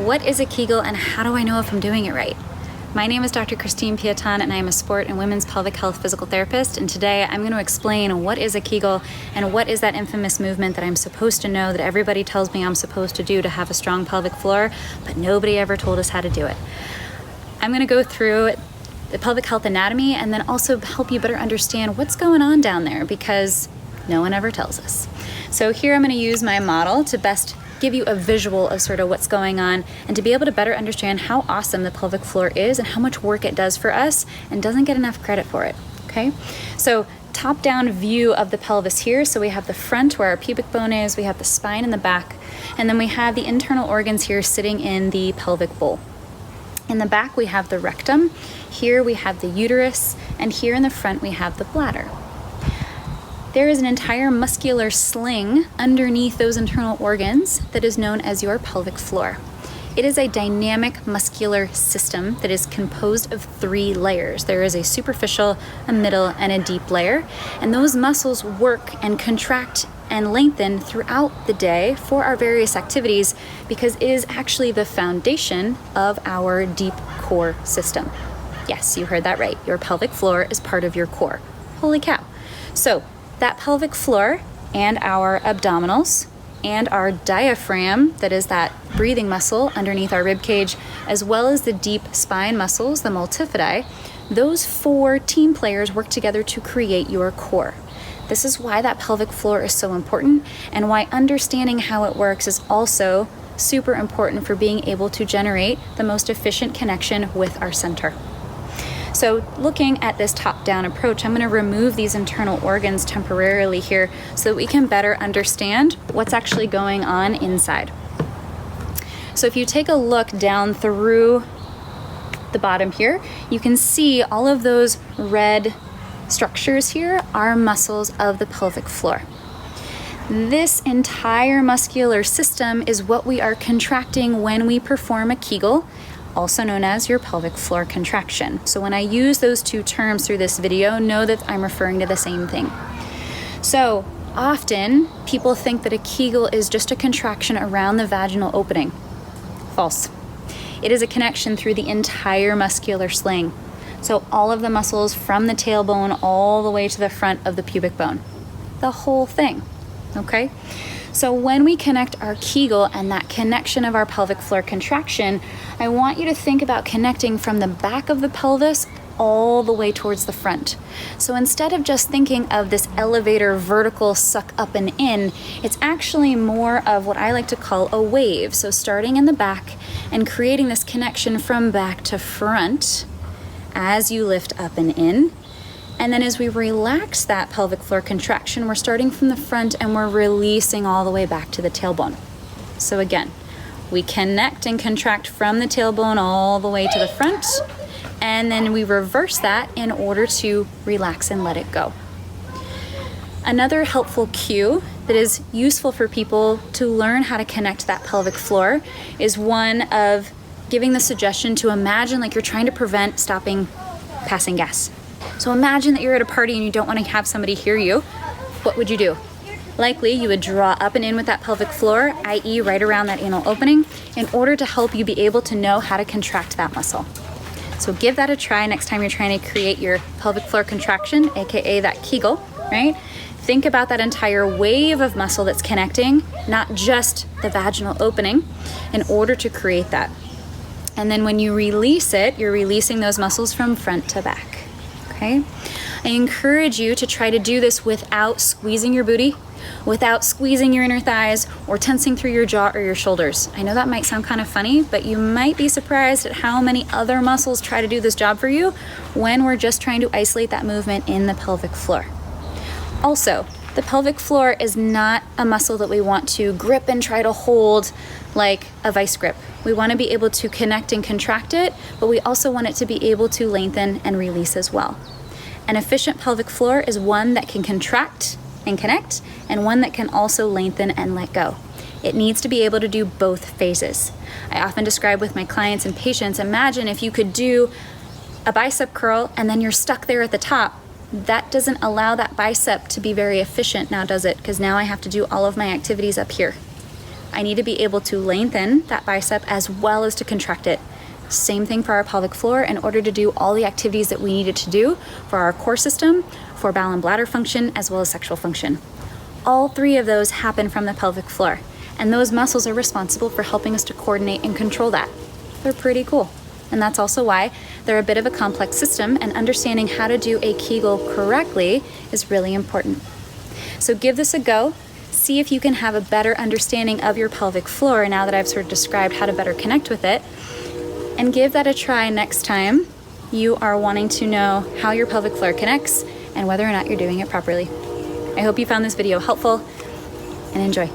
What is a Kegel and how do I know if I'm doing it right? My name is Dr. Pieton and I am a sport and women's pelvic health physical therapist, and today I'm going to explain what is a Kegel and what is that infamous movement that I'm supposed to know, that everybody tells me I'm supposed to do to have a strong pelvic floor, but nobody ever told us how to do it. I'm going to go through the pelvic health anatomy and then also help you better understand what's going on down there, because no one ever tells us. So here I'm going to use my model to best give you a visual of sort of what's going on and to be able to better understand how awesome the pelvic floor is and how much work it does for us and doesn't get enough credit for it, okay? So top-down view of the pelvis here. So we have the front where our pubic bone is, we have the spine in the back, and then we have the internal organs here sitting in the pelvic bowl. In the back we have the rectum, here we have the uterus, and here in the front we have the bladder. There is an entire muscular sling underneath those internal organs that is known as your pelvic floor. It is a dynamic muscular system that is composed of 3 layers. There is a superficial, a middle, and a deep layer, and those muscles work and contract and lengthen throughout the day for our various activities because it is actually the foundation of our deep core system. Yes, you heard that right. Your pelvic floor is part of your core. Holy cow. So that pelvic floor and our abdominals and our diaphragm, that is that breathing muscle underneath our rib cage, as well as the deep spine muscles, the multifidi, those 4 team players work together to create your core. This is why that pelvic floor is so important and why understanding how it works is also super important for being able to generate the most efficient connection with our center. So looking at this top-down approach, I'm going to remove these internal organs temporarily here so that we can better understand what's actually going on inside. So if you take a look down through the bottom here, you can see all of those red structures here are muscles of the pelvic floor. This entire muscular system is what we are contracting when we perform a Kegel, also known as your pelvic floor contraction. So when I use those 2 terms through this video, know that I'm referring to the same thing. So often people think that a Kegel is just a contraction around the vaginal opening. False. It is a connection through the entire muscular sling. So all of the muscles from the tailbone all the way to the front of the pubic bone. The whole thing, okay? So when we connect our Kegel and that connection of our pelvic floor contraction, I want you to think about connecting from the back of the pelvis all the way towards the front. So instead of just thinking of this elevator vertical suck up and in, it's actually more of what I like to call a wave. So starting in the back and creating this connection from back to front as you lift up and in. And then as we relax that pelvic floor contraction, we're starting from the front and we're releasing all the way back to the tailbone. So again, we connect and contract from the tailbone all the way to the front, and then we reverse that in order to relax and let it go. Another helpful cue that is useful for people to learn how to connect that pelvic floor is one of giving the suggestion to imagine like you're trying to prevent stopping passing gas. So imagine that you're at a party and you don't want to have somebody hear you. What would you do? Likely you would draw up and in with that pelvic floor, i.e. right around that anal opening, in order to help you be able to know how to contract that muscle. So give that a try next time you're trying to create your pelvic floor contraction, aka that Kegel, right? Think about that entire wave of muscle that's connecting, not just the vaginal opening, in order to create that. And then when you release it, you're releasing those muscles from front to back. Okay? I encourage you to try to do this without squeezing your booty, without squeezing your inner thighs, or tensing through your jaw or your shoulders. I know that might sound kind of funny, but you might be surprised at how many other muscles try to do this job for you when we're just trying to isolate that movement in the pelvic floor. Also, the pelvic floor is not a muscle that we want to grip and try to hold like a vice grip. We want to be able to connect and contract it, but we also want it to be able to lengthen and release as well. An efficient pelvic floor is one that can contract and connect, and one that can also lengthen and let go. It needs to be able to do both phases. I often describe with my clients and patients, imagine if you could do a bicep curl and then you're stuck there at the top. That doesn't allow that bicep to be very efficient now, does it? Because now I have to do all of my activities up here. I need to be able to lengthen that bicep as well as to contract it. Same thing for our pelvic floor in order to do all the activities that we needed to do for our core system, for bowel and bladder function, as well as sexual function. All three of those happen from the pelvic floor, and those muscles are responsible for helping us to coordinate and control that. They're pretty cool. And that's also why they're a bit of a complex system, and understanding how to do a Kegel correctly is really important. So give this a go. See if you can have a better understanding of your pelvic floor now that I've sort of described how to better connect with it. And give that a try next time you are wanting to know how your pelvic floor connects and whether or not you're doing it properly. I hope you found this video helpful, and enjoy.